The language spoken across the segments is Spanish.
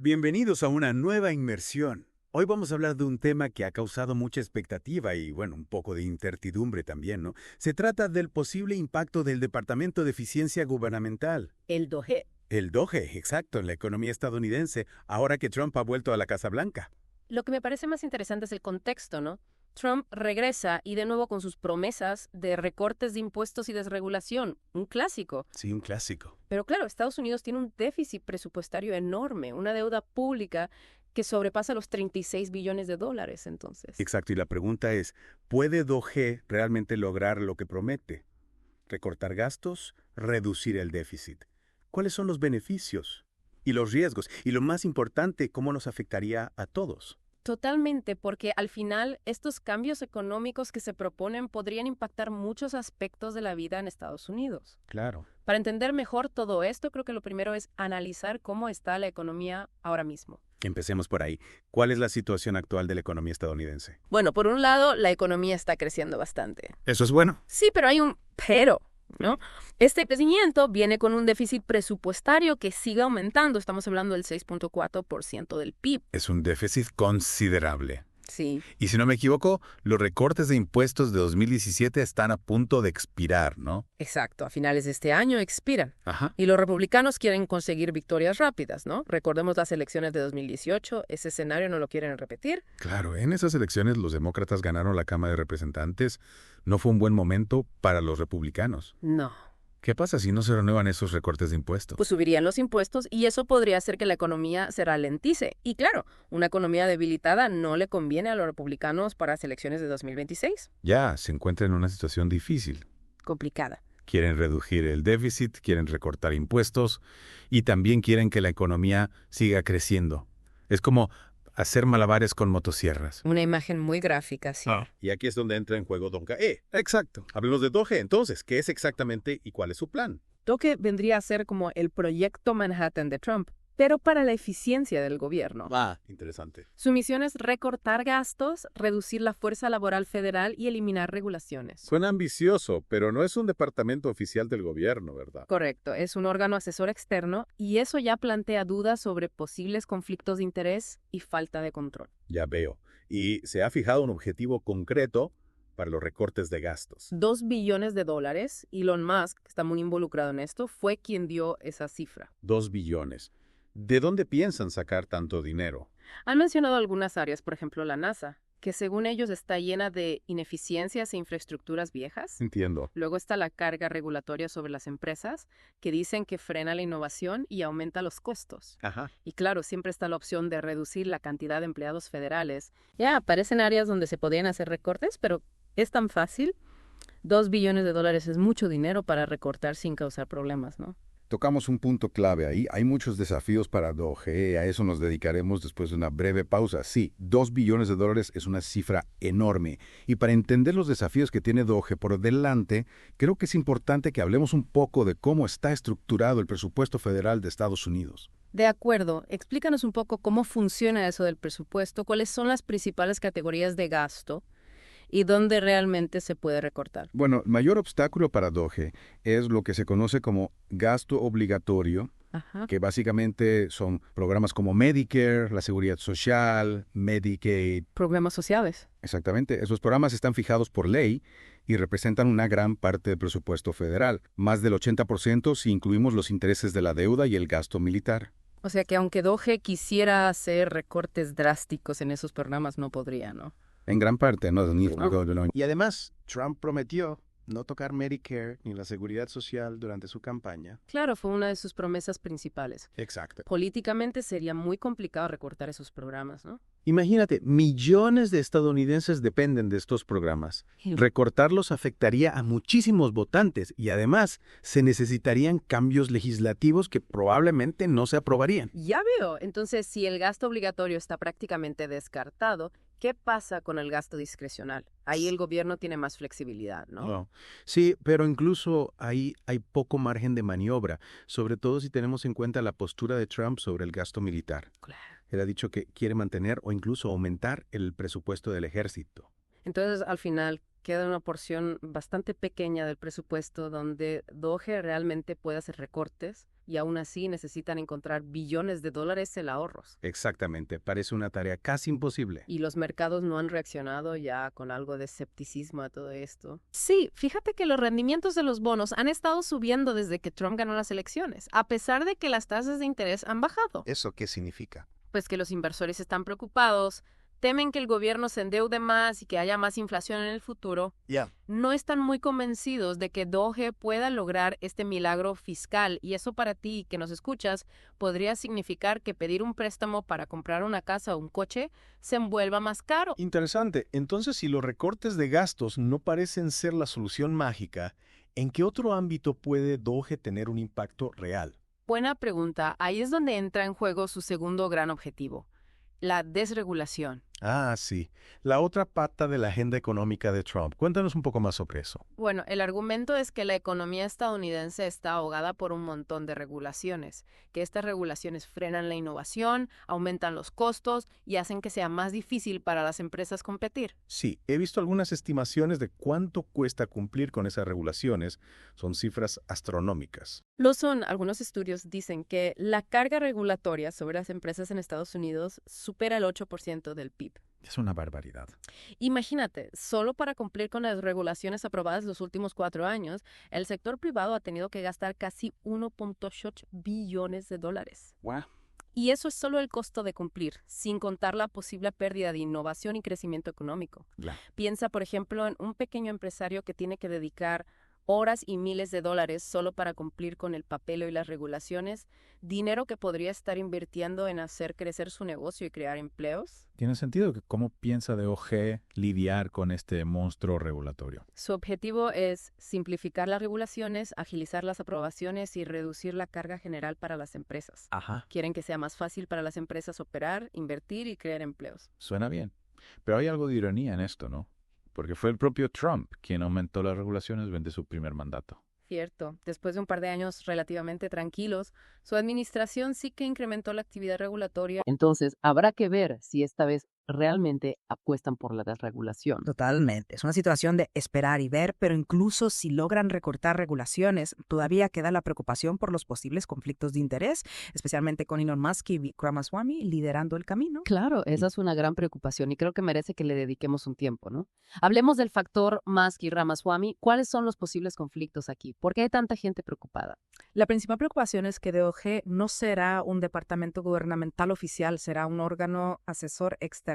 Bienvenidos a una nueva inmersión. Hoy vamos a hablar de un tema que ha causado mucha expectativa y, bueno, un poco de incertidumbre también, ¿no? Se trata del posible impacto del Departamento de Eficiencia Gubernamental. El DOGE. El DOGE, exacto, en la economía estadounidense, ahora que Trump ha vuelto a la Casa Blanca. Lo que me parece más interesante es el contexto, ¿no? Trump regresa y de nuevo con sus promesas de recortes de impuestos y desregulación, un clásico. Sí, un clásico. Pero claro, Estados Unidos tiene un déficit presupuestario enorme, una deuda pública que sobrepasa los 36 billones de dólares, entonces. Exacto, y la pregunta es, ¿puede DOGE realmente lograr lo que promete? ¿Recortar gastos? ¿Reducir el déficit? ¿Cuáles son los beneficios y los riesgos? Y lo más importante, ¿cómo nos afectaría a todos? Totalmente, porque al final estos cambios económicos que se proponen podrían impactar muchos aspectos de la vida en Estados Unidos. Claro. Para entender mejor todo esto, creo que lo primero es analizar cómo está la economía ahora mismo. Empecemos por ahí. ¿Cuál es la situación actual de la economía estadounidense? Bueno, por un lado, la economía está creciendo bastante. Eso es bueno. Sí, pero hay un pero, ¿no? Este crecimiento viene con un déficit presupuestario que sigue aumentando. Estamos hablando del 6.4% del PIB. Es un déficit considerable. Sí. Y si no me equivoco, los recortes de impuestos de 2017 están a punto de expirar, ¿no? Exacto, a finales de este año expiran. Ajá. Y los republicanos quieren conseguir victorias rápidas, ¿no? Recordemos las elecciones de 2018, ese escenario no lo quieren repetir. Claro, en esas elecciones los demócratas ganaron la Cámara de Representantes. No fue un buen momento para los republicanos. No. ¿Qué pasa si no se renuevan esos recortes de impuestos? Pues subirían los impuestos y eso podría hacer que la economía se ralentice. Y claro, una economía debilitada no le conviene a los republicanos para las elecciones de 2026. Ya se encuentran en una situación difícil. Complicada. Quieren reducir el déficit, quieren recortar impuestos y también quieren que la economía siga creciendo. Es como hacer malabares con motosierras. Una imagen muy gráfica, sí. Y aquí es donde entra en juego Don Cae. Exacto. Hablemos de DOGE entonces. ¿Qué es exactamente y cuál es su plan? DOGE vendría a ser como el proyecto Manhattan de Trump, pero para la eficiencia del gobierno. Interesante. Su misión es recortar gastos, reducir la fuerza laboral federal y eliminar regulaciones. Suena ambicioso, pero no es un departamento oficial del gobierno, ¿verdad? Correcto, es un órgano asesor externo y eso ya plantea dudas sobre posibles conflictos de interés y falta de control. Ya veo. Y se ha fijado un objetivo concreto para los recortes de gastos. 2 billones de dólares, Elon Musk, que está muy involucrado en esto, fue quien dio esa cifra. 2 billones. ¿De dónde piensan sacar tanto dinero? Han mencionado algunas áreas, por ejemplo la NASA, que según ellos está llena de ineficiencias e infraestructuras viejas. Entiendo. Luego está la carga regulatoria sobre las empresas, que dicen que frena la innovación y aumenta los costos. Ajá. Y claro, siempre está la opción de reducir la cantidad de empleados federales. Ya, aparecen áreas donde se podían hacer recortes, pero ¿es tan fácil? 2 billones de dólares es mucho dinero para recortar sin causar problemas, ¿no? Tocamos un punto clave ahí. Hay muchos desafíos para DOGE. A eso nos dedicaremos después de una breve pausa. Sí, 2 billones de dólares es una cifra enorme. Y para entender los desafíos que tiene DOGE por delante, creo que es importante que hablemos un poco de cómo está estructurado el presupuesto federal de Estados Unidos. De acuerdo, explícanos un poco cómo funciona eso del presupuesto, cuáles son las principales categorías de gasto y dónde realmente se puede recortar. Bueno, el mayor obstáculo para DOGE es lo que se conoce como gasto obligatorio, Ajá. que básicamente son programas como Medicare, la Seguridad Social, Medicaid. Programas sociales. Exactamente, esos programas están fijados por ley y representan una gran parte del presupuesto federal, más del 80% si incluimos los intereses de la deuda y el gasto militar. O sea que aunque DOGE quisiera hacer recortes drásticos en esos programas, no podría, ¿no? En gran parte, ¿no? Y además, Trump prometió no tocar Medicare ni la seguridad social durante su campaña. Claro, fue una de sus promesas principales. Exacto. Políticamente sería muy complicado recortar esos programas, ¿no? Imagínate, millones de estadounidenses dependen de estos programas. Recortarlos afectaría a muchísimos votantes y además se necesitarían cambios legislativos que probablemente no se aprobarían. Ya veo. Entonces, si el gasto obligatorio está prácticamente descartado, ¿qué pasa con el gasto discrecional? Ahí el gobierno tiene más flexibilidad, ¿no? Oh. Sí, pero incluso ahí hay poco margen de maniobra, sobre todo si tenemos en cuenta la postura de Trump sobre el gasto militar. Claro. Él ha dicho que quiere mantener o incluso aumentar el presupuesto del ejército. Entonces, al final, queda una porción bastante pequeña del presupuesto donde DOGE realmente puede hacer recortes y aún así necesitan encontrar billones de dólares en ahorros. Exactamente, parece una tarea casi imposible. Y los mercados no han reaccionado ya con algo de escepticismo a todo esto. Sí, fíjate que los rendimientos de los bonos han estado subiendo desde que Trump ganó las elecciones, a pesar de que las tasas de interés han bajado. ¿Eso qué significa? Pues que los inversores están preocupados, temen que el gobierno se endeude más y que haya más inflación en el futuro. No están muy convencidos de que DOGE pueda lograr este milagro fiscal, y eso para ti que nos escuchas podría significar que pedir un préstamo para comprar una casa o un coche se vuelva más caro. Interesante. Entonces, si los recortes de gastos no parecen ser la solución mágica, ¿en qué otro ámbito puede DOGE tener un impacto real? Buena pregunta. Ahí es donde entra en juego su segundo gran objetivo, la desregulación. Ah, sí. La otra pata de la agenda económica de Trump. Cuéntanos un poco más sobre eso. Bueno, el argumento es que la economía estadounidense está ahogada por un montón de regulaciones, que estas regulaciones frenan la innovación, aumentan los costos y hacen que sea más difícil para las empresas competir. Sí, he visto algunas estimaciones de cuánto cuesta cumplir con esas regulaciones. Son cifras astronómicas. Lo son. Algunos estudios dicen que la carga regulatoria sobre las empresas en Estados Unidos supera el 8% del PIB. Es una barbaridad. Imagínate, solo para cumplir con las regulaciones aprobadas los últimos 4 años, el sector privado ha tenido que gastar casi 1.8 billones de dólares. Wow. Y eso es solo el costo de cumplir, sin contar la posible pérdida de innovación y crecimiento económico. Claro. Piensa, por ejemplo, en un pequeño empresario que tiene que dedicar horas y miles de dólares solo para cumplir con el papeleo y las regulaciones, dinero que podría estar invirtiendo en hacer crecer su negocio y crear empleos. Tiene sentido que cómo piensa DOGE lidiar con este monstruo regulatorio. Su objetivo es simplificar las regulaciones, agilizar las aprobaciones y reducir la carga general para las empresas. Ajá. Quieren que sea más fácil para las empresas operar, invertir y crear empleos. Suena bien. Pero hay algo de ironía en esto, ¿no? Porque fue el propio Trump quien aumentó las regulaciones durante su primer mandato. Cierto. Después de un par de años relativamente tranquilos, su administración sí que incrementó la actividad regulatoria. Entonces, habrá que ver si esta vez realmente apuestan por la desregulación. Totalmente. Es una situación de esperar y ver, pero incluso si logran recortar regulaciones, todavía queda la preocupación por los posibles conflictos de interés, especialmente con Elon Musk y Ramaswamy liderando el camino. Claro, esa es una gran preocupación y creo que merece que le dediquemos un tiempo, ¿no? Hablemos del factor Musk y Ramaswamy. ¿Cuáles son los posibles conflictos aquí? ¿Por qué hay tanta gente preocupada? La principal preocupación es que DOGE no será un departamento gubernamental oficial, será un órgano asesor externo.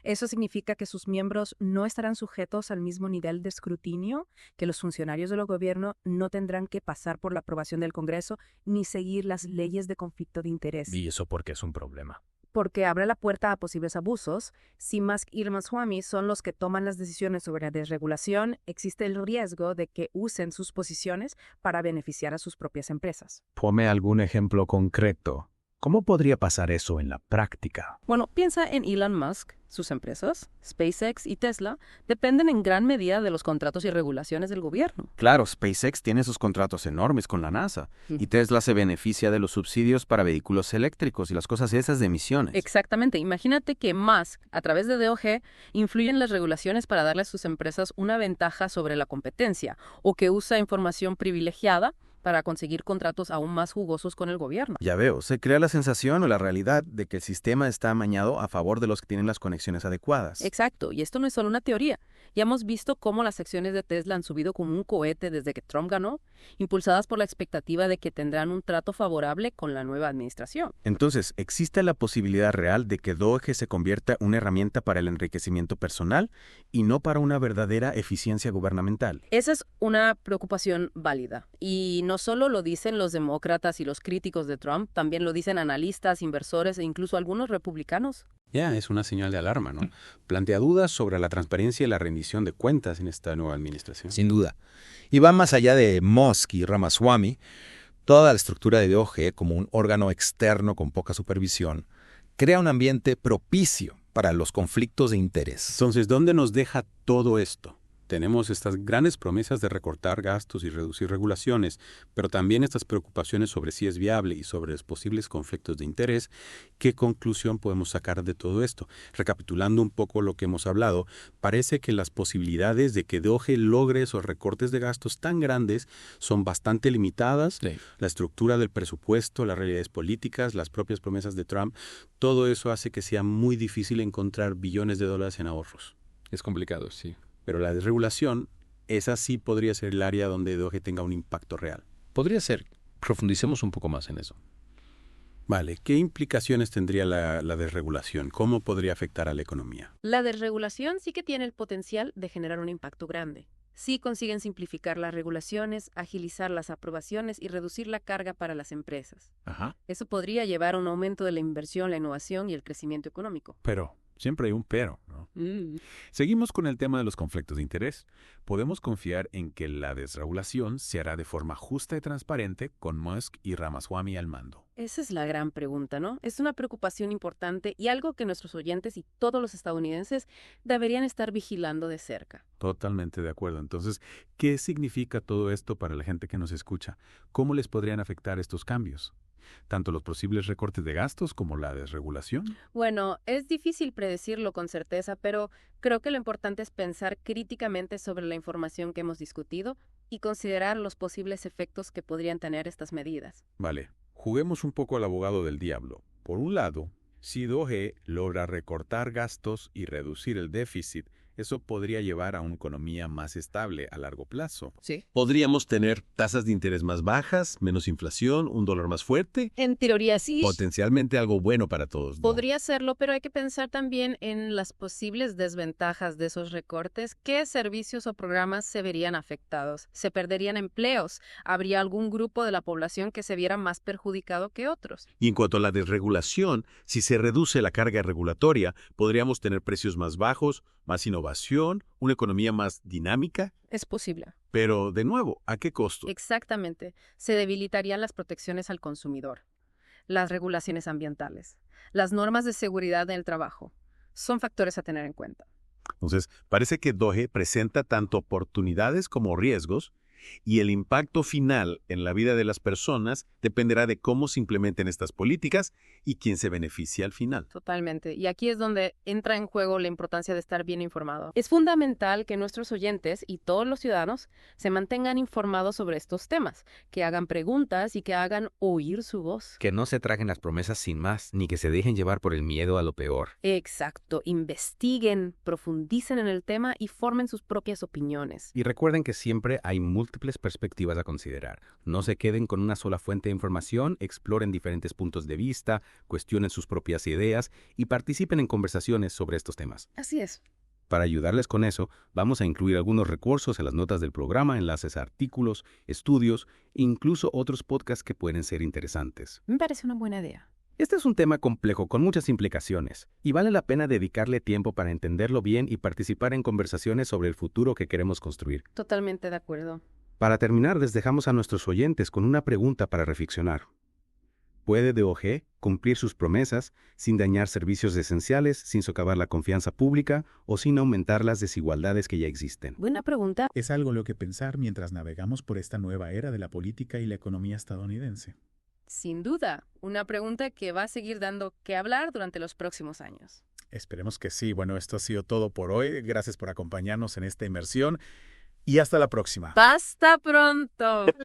Eso significa que sus miembros no estarán sujetos al mismo nivel de escrutinio, que los funcionarios del gobierno no tendrán que pasar por la aprobación del Congreso ni seguir las leyes de conflicto de interés. ¿Y eso por qué es un problema? Porque abre la puerta a posibles abusos. Si Musk y Ramaswamy son los que toman las decisiones sobre la desregulación, existe el riesgo de que usen sus posiciones para beneficiar a sus propias empresas. Ponme algún ejemplo concreto. ¿Cómo podría pasar eso en la práctica? Bueno, piensa en Elon Musk. Sus empresas, SpaceX y Tesla, dependen en gran medida de los contratos y regulaciones del gobierno. Claro, SpaceX tiene esos contratos enormes con la NASA y Tesla se beneficia de los subsidios para vehículos eléctricos y las cosas esas de emisiones. Exactamente. Imagínate que Musk, a través de DOGE, influye en las regulaciones para darle a sus empresas una ventaja sobre la competencia o que usa información privilegiada para conseguir contratos aún más jugosos con el gobierno. Ya veo, se crea la sensación o la realidad de que el sistema está amañado a favor de los que tienen las conexiones adecuadas. Exacto, y esto no es solo una teoría. Ya hemos visto cómo las acciones de Tesla han subido como un cohete desde que Trump ganó, impulsadas por la expectativa de que tendrán un trato favorable con la nueva administración. Entonces, ¿existe la posibilidad real de que DOGE se convierta en una herramienta para el enriquecimiento personal y no para una verdadera eficiencia gubernamental? Esa es una preocupación válida. Y no solo lo dicen los demócratas y los críticos de Trump, también lo dicen analistas, inversores e incluso algunos republicanos. Ya, es una señal de alarma, ¿no? Plantea dudas sobre la transparencia y la rendición de cuentas en esta nueva administración. Sin duda. Y va más allá de Musk y Ramaswamy. Toda la estructura de DOGE, como un órgano externo con poca supervisión, crea un ambiente propicio para los conflictos de interés. Entonces, ¿dónde nos deja todo esto? tenemos estas grandes promesas de recortar gastos y reducir regulaciones, pero también estas preocupaciones sobre si es viable y sobre los posibles conflictos de interés. ¿Qué conclusión podemos sacar de todo esto? Recapitulando un poco lo que hemos hablado, parece que las posibilidades de que DOGE logre esos recortes de gastos tan grandes son bastante limitadas. Sí. La estructura del presupuesto, las realidades políticas, las propias promesas de Trump, todo eso hace que sea muy difícil encontrar billones de dólares en ahorros. Es complicado, sí. Pero la desregulación, esa sí podría ser el área donde DOGE tenga un impacto real. Podría ser. Profundicemos un poco más en eso. Vale, ¿qué implicaciones tendría la desregulación? ¿Cómo podría afectar a la economía? La desregulación sí que tiene el potencial de generar un impacto grande. Sí consiguen simplificar las regulaciones, agilizar las aprobaciones y reducir la carga para las empresas. Ajá. Eso podría llevar a un aumento de la inversión, la innovación y el crecimiento económico. Pero siempre hay un pero, ¿no? Seguimos con el tema de los conflictos de interés. Podemos confiar en que la desregulación se hará de forma justa y transparente con Musk y Ramaswamy al mando. Esa es la gran pregunta, ¿no? Es una preocupación importante y algo que nuestros oyentes y todos los estadounidenses deberían estar vigilando de cerca. Totalmente de acuerdo. Entonces, ¿qué significa todo esto para la gente que nos escucha? ¿Cómo les podrían afectar estos cambios? Tanto los posibles recortes de gastos como la desregulación. Bueno, es difícil predecirlo con certeza, pero creo que lo importante es pensar críticamente sobre la información que hemos discutido y considerar los posibles efectos que podrían tener estas medidas. Vale, juguemos un poco al abogado del diablo. Por un lado, si DOGE logra recortar gastos y reducir el déficit, eso podría llevar a una economía más estable a largo plazo. Sí. Podríamos tener tasas de interés más bajas, menos inflación, un dólar más fuerte. En teoría sí. Potencialmente algo bueno para todos, ¿no? Podría serlo, pero hay que pensar también en las posibles desventajas de esos recortes. ¿Qué servicios o programas se verían afectados? ¿Se perderían empleos? ¿Habría algún grupo de la población que se viera más perjudicado que otros? Y en cuanto a la desregulación, si se reduce la carga regulatoria, podríamos tener precios más bajos, más innovación, una economía más dinámica. Es posible. Pero, de nuevo, ¿a qué costo? Exactamente. Se debilitarían las protecciones al consumidor, las regulaciones ambientales, las normas de seguridad en el trabajo. Son factores a tener en cuenta. Entonces, parece que DOGE presenta tanto oportunidades como riesgos, y el impacto final en la vida de las personas dependerá de cómo se implementen estas políticas y quién se beneficia al final. Totalmente. Y aquí es donde entra en juego la importancia de estar bien informado. Es fundamental que nuestros oyentes y todos los ciudadanos se mantengan informados sobre estos temas, que hagan preguntas y que hagan oír su voz. Que no se traguen las promesas sin más, ni que se dejen llevar por el miedo a lo peor. Exacto. Investiguen, profundicen en el tema y formen sus propias opiniones. Y recuerden que siempre hay múltiples perspectivas a considerar. No se queden con una sola fuente de información, exploren diferentes puntos de vista, cuestionen sus propias ideas y participen en conversaciones sobre estos temas. Así es. Para ayudarles con eso, vamos a incluir algunos recursos en las notas del programa, enlaces a artículos, estudios e incluso otros podcasts que pueden ser interesantes. Me parece una buena idea. Este es un tema complejo con muchas implicaciones y vale la pena dedicarle tiempo para entenderlo bien y participar en conversaciones sobre el futuro que queremos construir. Totalmente de acuerdo. Para terminar, les dejamos a nuestros oyentes con una pregunta para reflexionar. ¿Puede DOGE cumplir sus promesas sin dañar servicios esenciales, sin socavar la confianza pública o sin aumentar las desigualdades que ya existen? Buena pregunta. Es algo en lo que pensar mientras navegamos por esta nueva era de la política y la economía estadounidense. Sin duda, una pregunta que va a seguir dando que hablar durante los próximos años. Esperemos que sí. Bueno, esto ha sido todo por hoy. Gracias por acompañarnos en esta inmersión y hasta la próxima. ¡Hasta pronto!